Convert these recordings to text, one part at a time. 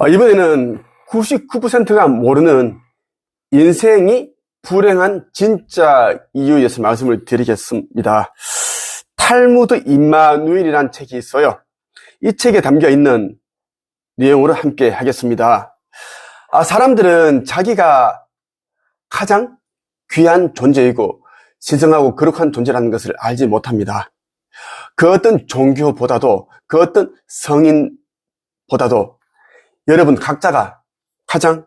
이번에는 99%가 모르는 인생이 불행한 진짜 이유에 대해서 말씀을 드리겠습니다. 탈무드 임마누엘이라는 책이 있어요. 이 책에 담겨있는 내용으로 함께 하겠습니다. 사람들은 자기가 가장 귀한 존재이고 신성하고 거룩한 존재라는 것을 알지 못합니다. 그 어떤 종교보다도, 그 어떤 성인보다도 여러분 각자가 가장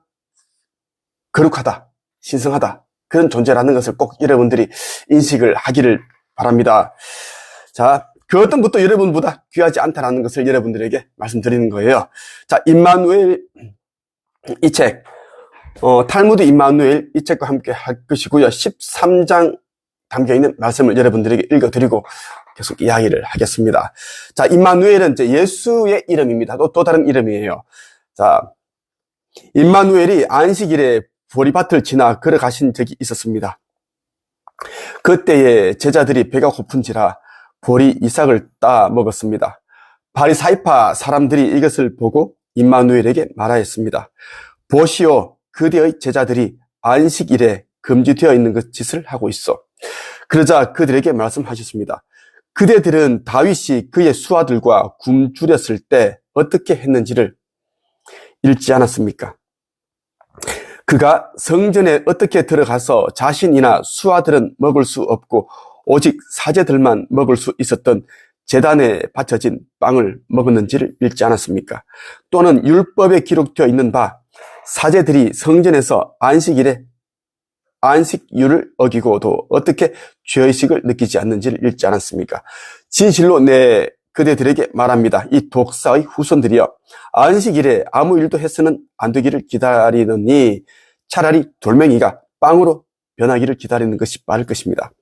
거룩하다, 신성하다, 그런 존재라는 것을 꼭 여러분들이 인식을 하기를 바랍니다. 자, 그 어떤 것도 여러분보다 귀하지 않다는 것을 여러분들에게 말씀드리는 거예요. 자, 임마누엘 이 책, 탈무드 임마누엘 이 책과 함께 할 것이고요. 13장 담겨있는 말씀을 여러분들에게 읽어드리고 계속 이야기를 하겠습니다. 자, 임마누엘은 이제 예수의 이름입니다. 또 다른 이름이에요. 자, 임마누엘이 안식일에 보리밭을 지나 걸어가신 적이 있었습니다. 그때에 제자들이 배가 고픈지라 보리 이삭을 따 먹었습니다. 바리사이파 사람들이 이것을 보고 임마누엘에게 말하였습니다. 보시오, 그대의 제자들이 안식일에 금지되어 있는 그 짓을 하고 있어. 그러자 그들에게 말씀하셨습니다. 그대들은 다윗이 그의 수하들과 굶주렸을 때 어떻게 했는지를 읽지 않았습니까? 그가 성전에 어떻게 들어가서 자신이나 수하들은 먹을 수 없고 오직 사제들만 먹을 수 있었던 제단에 바쳐진 빵을 먹었는지를 읽지 않았습니까? 또는 율법에 기록되어 있는 바 사제들이 성전에서 안식일에 안식일을 어기고도 어떻게 죄의식을 느끼지 않는지를 읽지 않았습니까? 진실로 내 그대들에게 말합니다. 이 독사의 후손들이여, 안식일에 아무 일도 해서는 안 되기를 기다리느니 차라리 돌멩이가 빵으로 변하기를 기다리는 것이 빠를 것입니다.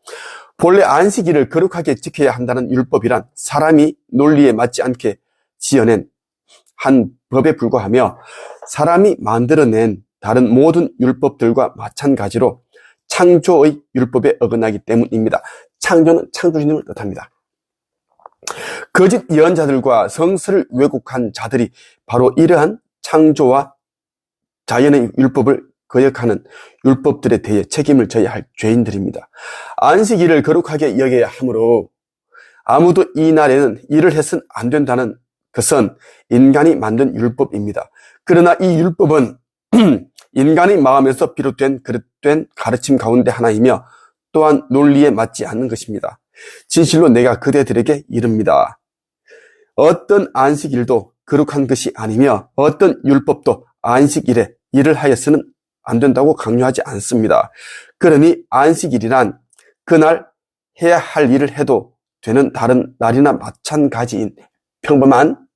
본래 안식일을 거룩하게 지켜야 한다는 율법이란 사람이 논리에 맞지 않게 지어낸 한 법에 불과하며 사람이 만들어낸 다른 모든 율법들과 마찬가지로 창조의 율법에 어긋나기 때문입니다. 창조는 창조주님을 뜻합니다. 거짓 예언자들과 성서를 왜곡한 자들이 바로 이러한 창조와 자연의 율법을 거역하는 율법들에 대해 책임을 져야 할 죄인들입니다. 안식일을 거룩하게 여겨야 하므로 아무도 이 날에는 일을 해서는 안 된다는 것은 인간이 만든 율법입니다. 그러나 이 율법은 인간의 마음에서 비롯된 그릇된 가르침 가운데 하나이며 또한 논리에 맞지 않는 것입니다. 진실로 내가 그대들에게 이릅니다. 어떤 안식일도 거룩한 것이 아니며 어떤 율법도 안식일에 일을 하여서는 안 된다고 강요하지 않습니다. 그러니 안식일이란 그날 해야 할 일을 해도 되는 다른 날이나 마찬가지인 평범한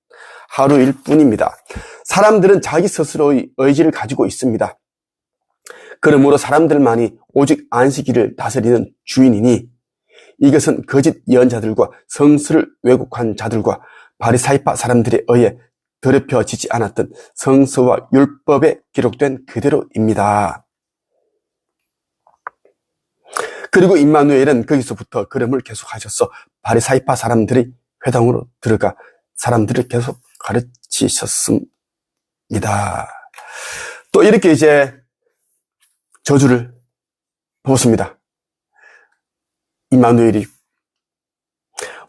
하루일 뿐입니다. 사람들은 자기 스스로의 의지를 가지고 있습니다. 그러므로 사람들만이 오직 안식일을 다스리는 주인이니 이것은 거짓 예언자들과 성서를 왜곡한 자들과 바리사이파 사람들에 의해 더럽혀지지 않았던 성서와 율법에 기록된 그대로입니다. 그리고 임마누엘은 거기서부터 걸음을 계속하셔서 바리사이파 사람들이 회당으로 들어가 사람들을 계속 가르치셨습니다. 또 이렇게 이제 저주를 보습니다. 임마누엘이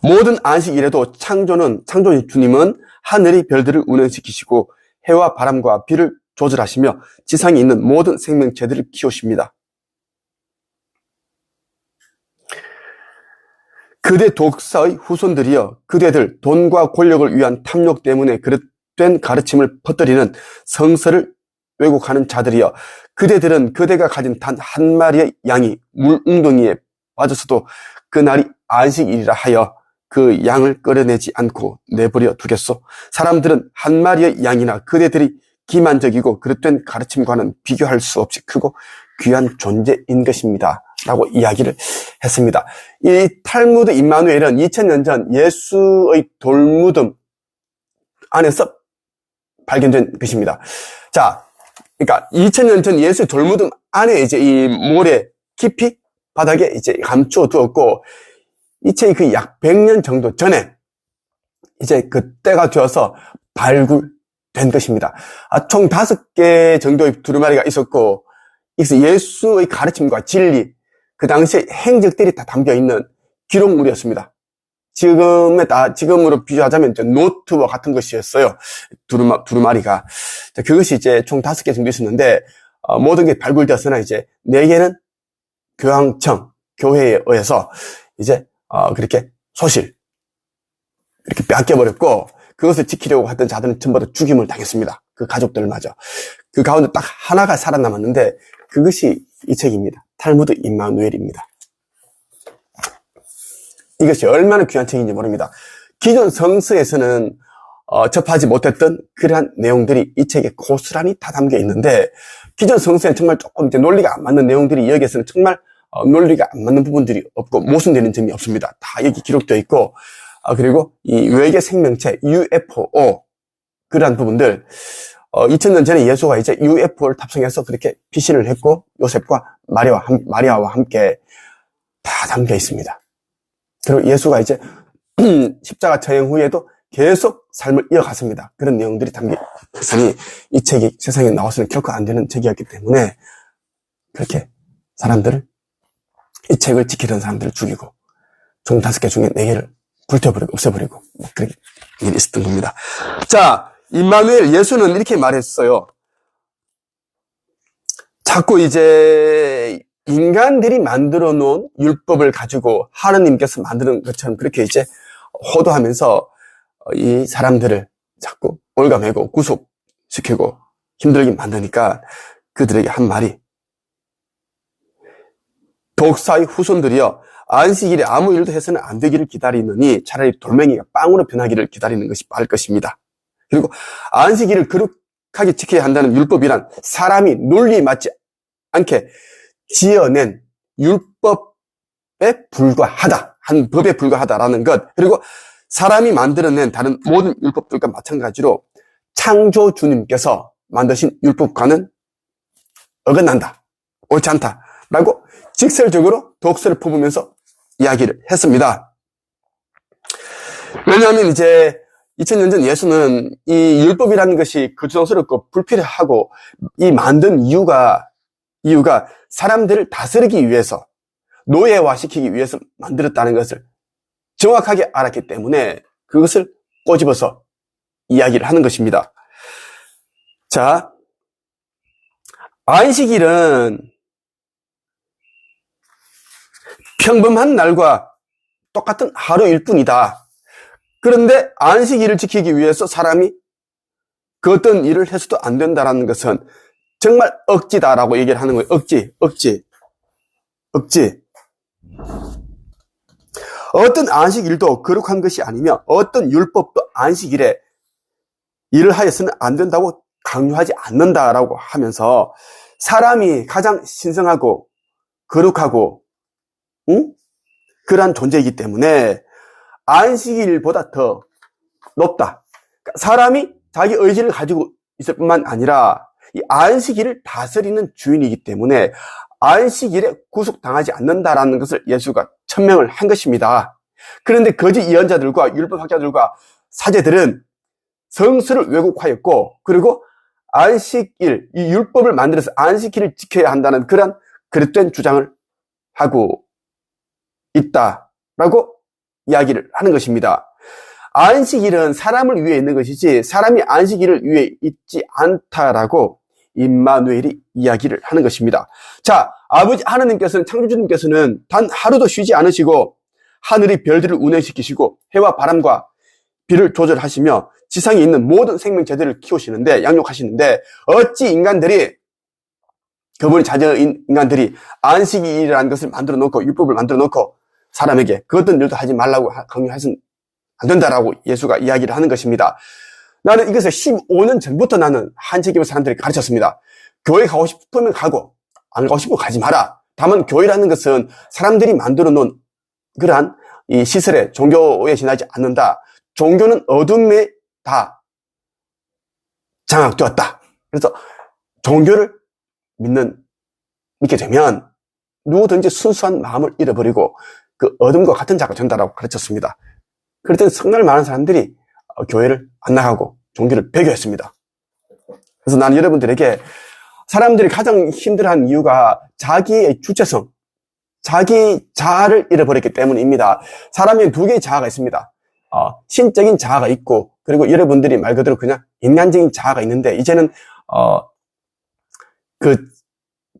모든 안식일에도 창조주 주님은 하늘의 별들을 운행시키시고 해와 바람과 비를 조절하시며 지상에 있는 모든 생명체들을 키우십니다. 그대 독사의 후손들이여, 그대들 돈과 권력을 위한 탐욕 때문에 그릇된 가르침을 퍼뜨리는 성서를 왜곡하는 자들이여, 그대들은 그대가 가진 단 한 마리의 양이 물웅덩이에 빠졌어도 그날이 안식일이라 하여 그 양을 끌어내지 않고 내버려 두겠소. 사람들은 한 마리의 양이나 그대들이 기만적이고 그릇된 가르침과는 비교할 수 없이 크고 귀한 존재인 것입니다. 라고 이야기를 했습니다. 이 탈무드 임마누엘은 2000년 전 예수의 돌무덤 안에서 발견된 것입니다. 자, 그러니까 2000년 전 예수의 돌무덤 안에 이제 이 모래 깊이 바닥에 이제 감추어 두었고, 이 책이 그 약 100년 정도 전에 이제 그때가 되어서 발굴된 된 것입니다. 총 5개 정도의 두루마리가 있었고, 이것은 예수의 가르침과 진리, 그 당시의 행적들이 다 담겨 있는 기록물이었습니다. 지금으로 비교하자면 노트와 같은 것이었어요. 두루마리가. 그것이 이제 총 5개 정도 있었는데, 모든 게 발굴되었으나 이제 4개는 교황청, 교회에 의해서 이제, 그렇게 소실, 이렇게 빼앗겨버렸고, 그것을 지키려고 했던 자들은 전부 다 죽임을 당했습니다. 그 가족들마저. 그 가운데 딱 하나가 살아남았는데, 그것이 이 책입니다. 탈무드 임마누엘입니다. 이것이 얼마나 귀한 책인지 모릅니다. 기존 성서에서는 접하지 못했던 그러한 내용들이 이 책에 고스란히 다 담겨 있는데, 기존 성서에는 정말 조금 이제 논리가 안 맞는 내용들이 여기에서는 정말 논리가 안 맞는 부분들이 없고 모순되는 점이 없습니다. 다 여기 기록되어 있고, 그리고 이 외계 생명체 UFO 그러한 부분들 2000년 전에 예수가 이제 UFO를 탑승해서 그렇게 피신을 했고 요셉과 마리아와 함께 다 담겨 있습니다. 그리고 예수가 이제 십자가 처형 후에도 계속 삶을 이어갔습니다. 그런 내용들이 담겨 있으니 이 책이 세상에 나와서는 결코 안 되는 책이었기 때문에 그렇게 이 책을 지키던 사람들을 죽이고 총 5개 중에 4개를 불태워버리고 없애버리고 그런 일이 있었던 겁니다. 자, 임마누엘 예수는 이렇게 말했어요. 자꾸 이제 인간들이 만들어 놓은 율법을 가지고 하느님께서 만드는 것처럼 그렇게 이제 호도하면서 이 사람들을 자꾸 올가매고 구속시키고 힘들게 만드니까 그들에게 한 말이, 독사의 후손들이여 안식일에 아무 일도 해서는 안 되기를 기다리느니 차라리 돌멩이가 빵으로 변하기를 기다리는 것이 빠를 것입니다. 그리고 안식일을 거룩하게 지켜야 한다는 율법이란 사람이 논리에 맞지 않게 지어낸 율법에 불과하다, 한 법에 불과하다라는 것, 그리고 사람이 만들어낸 다른 모든 율법들과 마찬가지로 창조주님께서 만드신 율법과는 어긋난다, 옳지 않다라고 직설적으로 독서를 퍼부으면서 이야기를 했습니다. 왜냐하면 이제 2000년 전 예수는 이 율법이라는 것이 거추장스럽고 불필요하고 이 만든 이유가 사람들을 다스리기 위해서, 노예화시키기 위해서 만들었다는 것을 정확하게 알았기 때문에 그것을 꼬집어서 이야기를 하는 것입니다. 자, 안식일은 평범한 날과 똑같은 하루일 뿐이다. 그런데 안식일을 지키기 위해서 사람이 그 어떤 일을 해서도 안 된다는 것은 정말 억지다라고 얘기를 하는 거예요. 억지. 어떤 안식일도 거룩한 것이 아니며 어떤 율법도 안식일에 일을 하여서는 안 된다고 강요하지 않는다라고 하면서 사람이 가장 신성하고 거룩하고 그러한 존재이기 때문에 안식일보다 더 높다. 사람이 자기 의지를 가지고 있을 뿐만 아니라 이 안식일을 다스리는 주인이기 때문에 안식일에 구속당하지 않는다라는 것을 예수가 천명을 한 것입니다. 그런데 거짓 예언자들과 율법학자들과 사제들은 성서를 왜곡하였고, 그리고 안식일, 이 율법을 만들어서 안식일을 지켜야 한다는 그런 그릇된 주장을 하고 있다라고 이야기를 하는 것입니다. 안식일은 사람을 위해 있는 것이지 사람이 안식일을 위해 있지 않다라고 임마누엘이 이야기를 하는 것입니다. 자, 아버지 하나님께서는, 창조주님께서는 단 하루도 쉬지 않으시고 하늘의 별들을 운행시키시고 해와 바람과 비를 조절하시며 지상에 있는 모든 생명체들을 키우시는데, 양육하시는데, 어찌 그분이 자녀인 인간들이 안식일이라는 것을 만들어 놓고 율법을 만들어 놓고 사람에게 그 어떤 일도 하지 말라고 강요해서는 안 된다라고 예수가 이야기를 하는 것입니다. 나는 이것을 15년 전부터 나는 한책임의 사람들이 가르쳤습니다. 교회 가고 싶으면 가고 안 가고 싶으면 가지 마라. 다만 교회라는 것은 사람들이 만들어 놓은 그러한 이 시설에, 종교에 지나지 않는다. 종교는 어둠에 다 장악되었다. 그래서 종교를 믿게 되면 누구든지 순수한 마음을 잃어버리고 그 어둠과 같은 자가 된다라고 가르쳤습니다. 그랬더니 성날 많은 사람들이 교회를 안 나가고 종교를 배교했습니다. 그래서 나는 여러분들에게 사람들이 가장 힘들어하는 이유가 자기의 주체성, 자기 자아를 잃어버렸기 때문입니다. 사람이 두 개의 자아가 있습니다. 신적인 자아가 있고, 그리고 여러분들이 말 그대로 그냥 인간적인 자아가 있는데, 이제는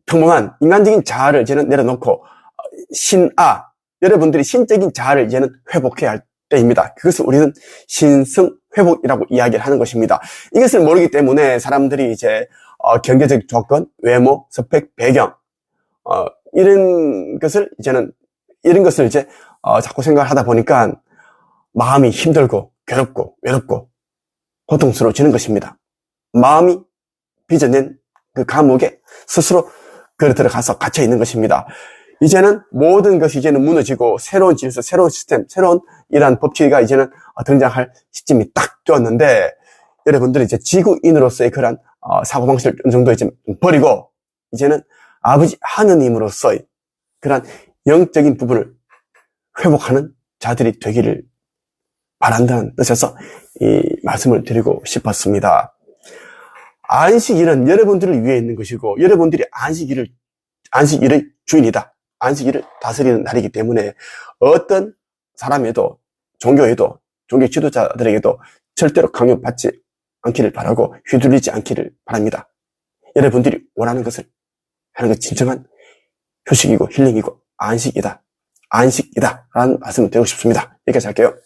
평범한 인간적인 자아를 이제는 내려놓고 여러분들이 신적인 자아를 이제는 회복해야 할 때입니다. 그것을 우리는 신성회복이라고 이야기를 하는 것입니다. 이것을 모르기 때문에 사람들이 이제 경제적 조건, 외모, 스펙, 배경 이런 것을 이제 자꾸 생각을 하다 보니까 마음이 힘들고 괴롭고 외롭고 고통스러워지는 것입니다. 마음이 빚어낸 그 감옥에 스스로 들어가서 갇혀 있는 것입니다. 이제는 모든 것이 이제는 무너지고 새로운 질서, 새로운 시스템, 새로운 이러한 법칙이 이제는 등장할 시점이 딱 되었는데, 여러분들이 이제 지구인으로서의 그런 사고방식을 어느 정도 이제 버리고, 이제는 아버지 하느님으로서의 그런 영적인 부분을 회복하는 자들이 되기를 바란다는 뜻에서 이 말씀을 드리고 싶었습니다. 안식일은 여러분들을 위해 있는 것이고, 여러분들이 안식일의 주인이다. 안식일을 다스리는 날이기 때문에 어떤 사람에도, 종교에도, 종교 지도자들에게도 절대로 강요받지 않기를 바라고 휘둘리지 않기를 바랍니다. 여러분들이 원하는 것을 하는 것 진정한 휴식이고 힐링이고 안식이다 라는 말씀을 드리고 싶습니다. 여기까지 할게요.